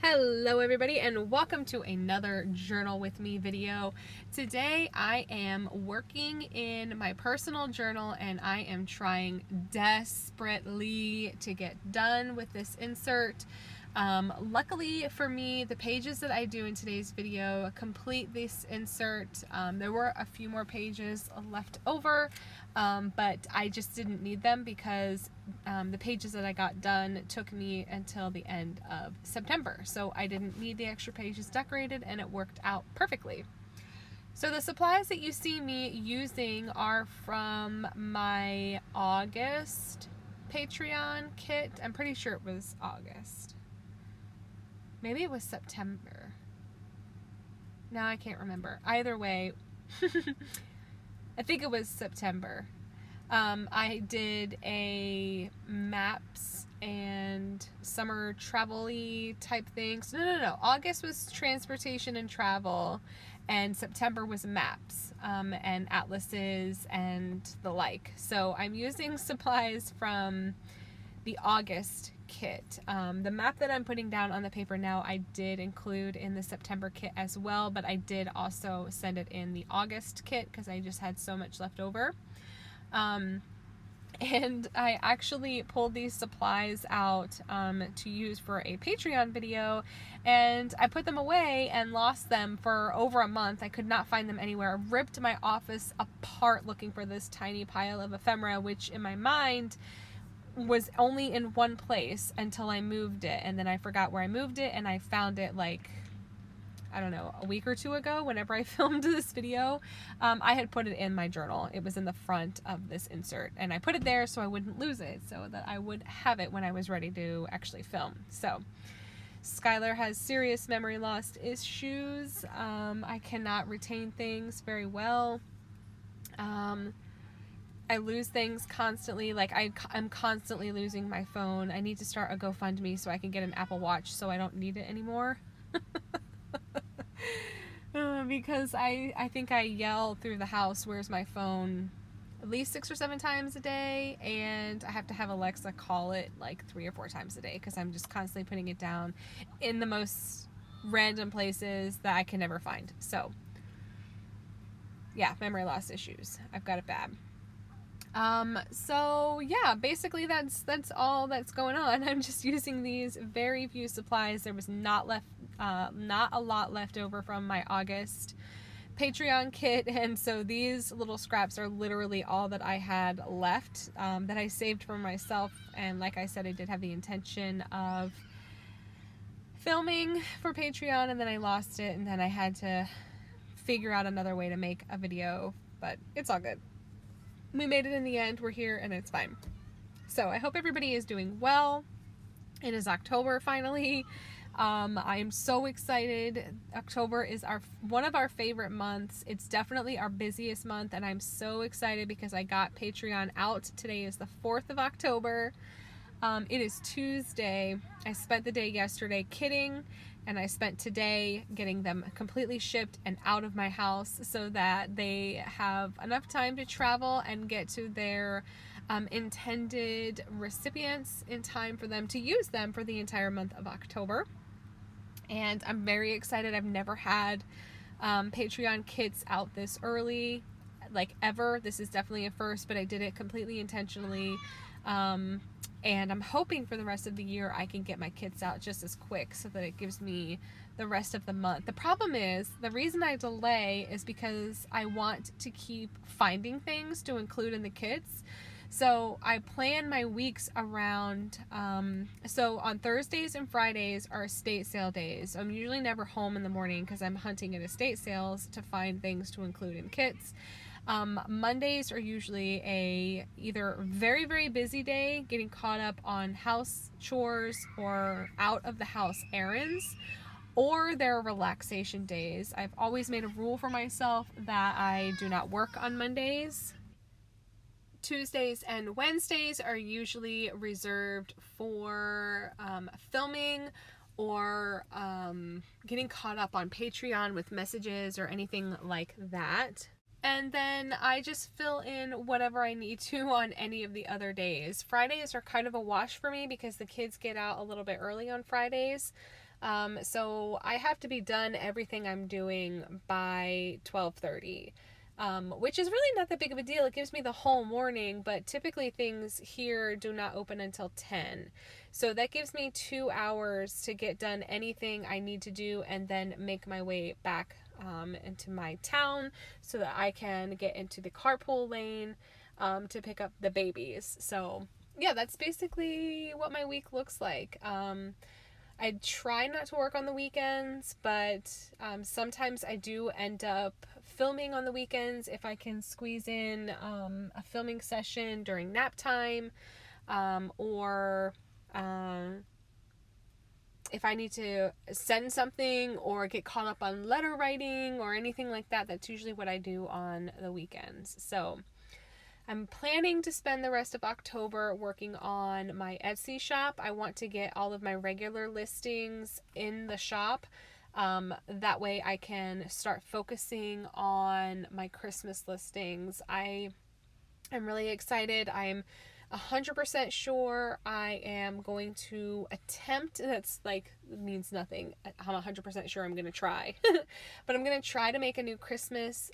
Hello everybody and welcome to another journal with me video. Today I am working in my personal journal and I am trying desperately to get done with this insert. Luckily for me, the pages that I do in today's video complete this insert. There were a few more pages left over, but I just didn't need them because the pages that I got done took me until the end of September. So I didn't need the extra pages decorated and it worked out perfectly. So the supplies that you see me using are from my August Patreon kit. I'm pretty sure it was August. Maybe it was September. Now I can't remember. Either way, I think it was September. I did a maps and summer travel-y type things. No. August was transportation and travel, and September was maps and atlases and the like. So I'm using supplies from the August kit. The map that I'm putting down on the paper now I did include in the September kit as well, but I did also send it in the August kit because I just had so much left over. And I actually pulled these supplies out to use for a Patreon video, and I put them away and lost them for over a month. I could not find them anywhere. I ripped my office apart looking for this tiny pile of ephemera, which in my mind was only in one place until I moved it, and then I forgot where I moved it, and I found it like, I don't know, a week or two ago whenever I filmed this video. I had put it in my journal. It was in the front of this insert, and I put it there so I wouldn't lose it, so that I would have it when I was ready to actually film. So Skylar has serious memory loss issues. I cannot retain things very well. I lose things constantly. Like I'm constantly losing my phone. I need to start a GoFundMe so I can get an Apple Watch so I don't need it anymore. Because I think I yell through the house, "Where's my phone?" at least 6 or 7 times a day, and I have to have Alexa call it like 3 or 4 times a day because I'm just constantly putting it down in the most random places that I can never find. So yeah, memory loss issues. I've got it bad. So yeah, basically that's all that's going on. I'm just using these very few supplies. There was not a lot left over from my August Patreon kit, and so these little scraps are literally all that I had left, that I saved for myself. And like I said, I did have the intention of filming for Patreon, and then I lost it, and then I had to figure out another way to make a video, but it's all good. We made it in the end. We're here and it's fine. So I hope everybody is doing well. It is October finally. I am so excited. October is one of our favorite months. It's definitely our busiest month, and I'm so excited because I got Patreon out. Today is the 4th of October. It is Tuesday. I spent the day yesterday kitting, and I spent today getting them completely shipped and out of my house so that they have enough time to travel and get to their intended recipients in time for them to use them for the entire month of October. And I'm very excited. I've never had Patreon kits out this early, like ever. This is definitely a first, but I did it completely intentionally. And I'm hoping for the rest of the year I can get my kits out just as quick so that it gives me the rest of the month. The problem is, the reason I delay is because I want to keep finding things to include in the kits. So I plan my weeks around, so on Thursdays and Fridays are estate sale days. I'm usually never home in the morning because I'm hunting at estate sales to find things to include in kits. Mondays are usually either very, very busy day, getting caught up on house chores or out of the house errands, or they're relaxation days. I've always made a rule for myself that I do not work on Mondays. Tuesdays and Wednesdays are usually reserved for filming or getting caught up on Patreon with messages or anything like that. And then I just fill in whatever I need to on any of the other days. Fridays are kind of a wash for me because the kids get out a little bit early on Fridays. So I have to be done everything I'm doing by 12:30. Which is really not that big of a deal. It gives me the whole morning, but typically things here do not open until 10. So that gives me 2 hours to get done anything I need to do and then make my way back into my town so that I can get into the carpool lane to pick up the babies. So yeah, that's basically what my week looks like. I try not to work on the weekends, but sometimes I do end up filming on the weekends if I can squeeze in a filming session during nap time, or if I need to send something or get caught up on letter writing or anything like that. That's usually what I do on the weekends. So I'm planning to spend the rest of October working on my Etsy shop. I want to get all of my regular listings in the shop. That way I can start focusing on my Christmas listings. I'm really excited. I'm 100% sure I am going to attempt, that's like, means nothing. I'm 100% sure I'm going to try. But I'm going to try to make a new Christmas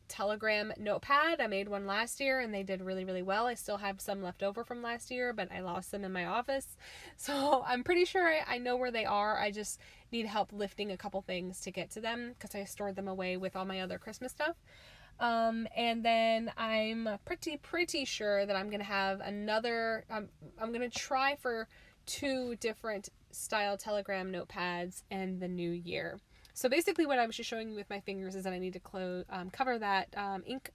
Telegram notepad. I made one last year and they did really, really well. I still have some left over from last year, but I lost them in my office. So I'm pretty sure I know where they are. I just need help lifting a couple things to get to them because I stored them away with all my other Christmas stuff. And then I'm pretty sure that I'm going to have another, I'm going to try for 2 different style Telegram notepads in the new year. So basically what I was just showing you with my fingers is that I need to cover that ink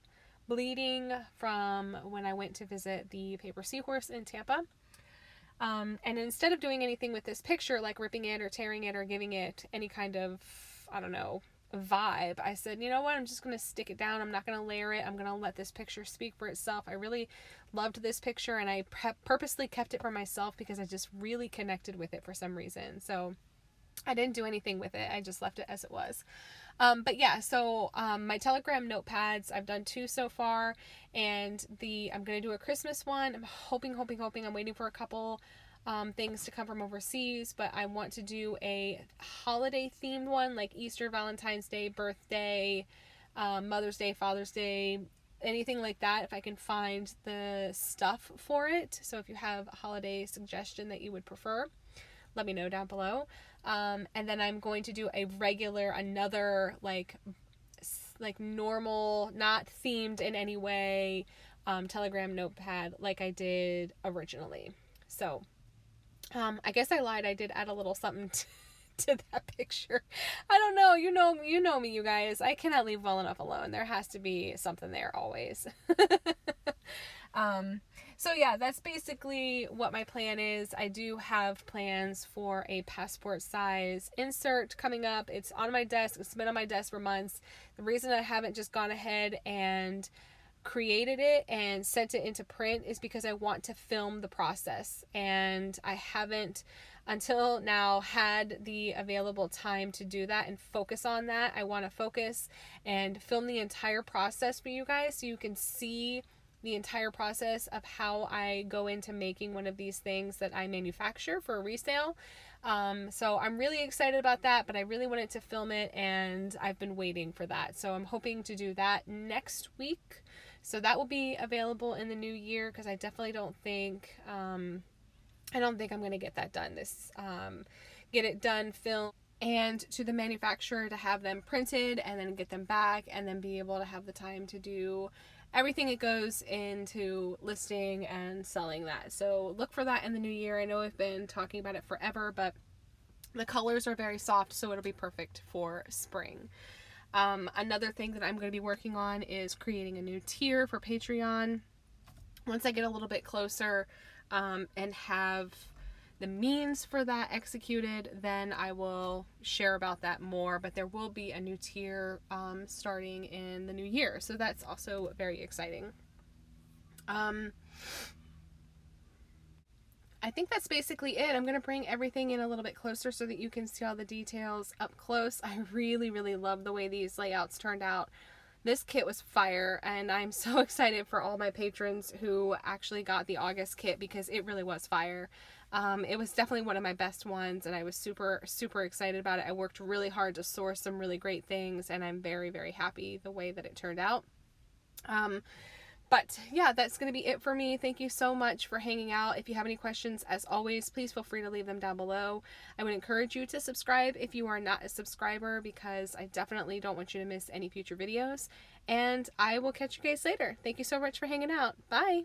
bleeding from when I went to visit the paper seahorse in Tampa. And instead of doing anything with this picture, like ripping it or tearing it or giving it any kind of, I don't know, vibe, I said, you know what, I'm just going to stick it down. I'm not going to layer it. I'm going to let this picture speak for itself. I really loved this picture and I purposely kept it for myself because I just really connected with it for some reason. So I didn't do anything with it. I just left it as it was. But yeah, so my Telegram notepads, I've done 2 so far, and I'm going to do a Christmas one. I'm hoping. I'm waiting for a couple things to come from overseas, but I want to do a holiday themed one like Easter, Valentine's Day, birthday, Mother's Day, Father's Day, anything like that, if I can find the stuff for it. So if you have a holiday suggestion that you would prefer, let me know down below. And then I'm going to do another like normal, not themed in any way, Telegram notepad like I did originally. So I guess I lied. I did add a little something to that picture. I don't know. You know me, you guys. I cannot leave well enough alone. There has to be something there always. So yeah, that's basically what my plan is. I do have plans for a passport size insert coming up. It's on my desk. It's been on my desk for months. The reason I haven't just gone ahead and created it and sent it into print is because I want to film the process, and I haven't until now had the available time to do that and focus on that. I want to focus and film the entire process for you guys so you can see the entire process of how I go into making one of these things that I manufacture for resale. So I'm really excited about that, but I really wanted to film it and I've been waiting for that. So I'm hoping to do that next week. So that will be available in the new year because I definitely don't think, I'm going to get that done get it done, film, and to the manufacturer to have them printed and then get them back and then be able to have the time to do everything that goes into listing and selling that. So look for that in the new year. I know I've been talking about it forever, but the colors are very soft, so it'll be perfect for spring. Another thing that I'm going to be working on is creating a new tier for Patreon. Once I get a little bit closer and have the means for that executed, then I will share about that more, but there will be a new tier starting in the new year, so that's also very exciting. I think that's basically it. I'm going to bring everything in a little bit closer so that you can see all the details up close. I really love the way these layouts turned out. This kit was fire, and I'm so excited for all my patrons who actually got the August kit because it really was fire. It was definitely one of my best ones, and I was super, super excited about it. I worked really hard to source some really great things, and I'm very, very happy the way that it turned out. But yeah, that's going to be it for me. Thank you so much for hanging out. If you have any questions, as always, please feel free to leave them down below. I would encourage you to subscribe if you are not a subscriber, because I definitely don't want you to miss any future videos. And I will catch you guys later. Thank you so much for hanging out. Bye.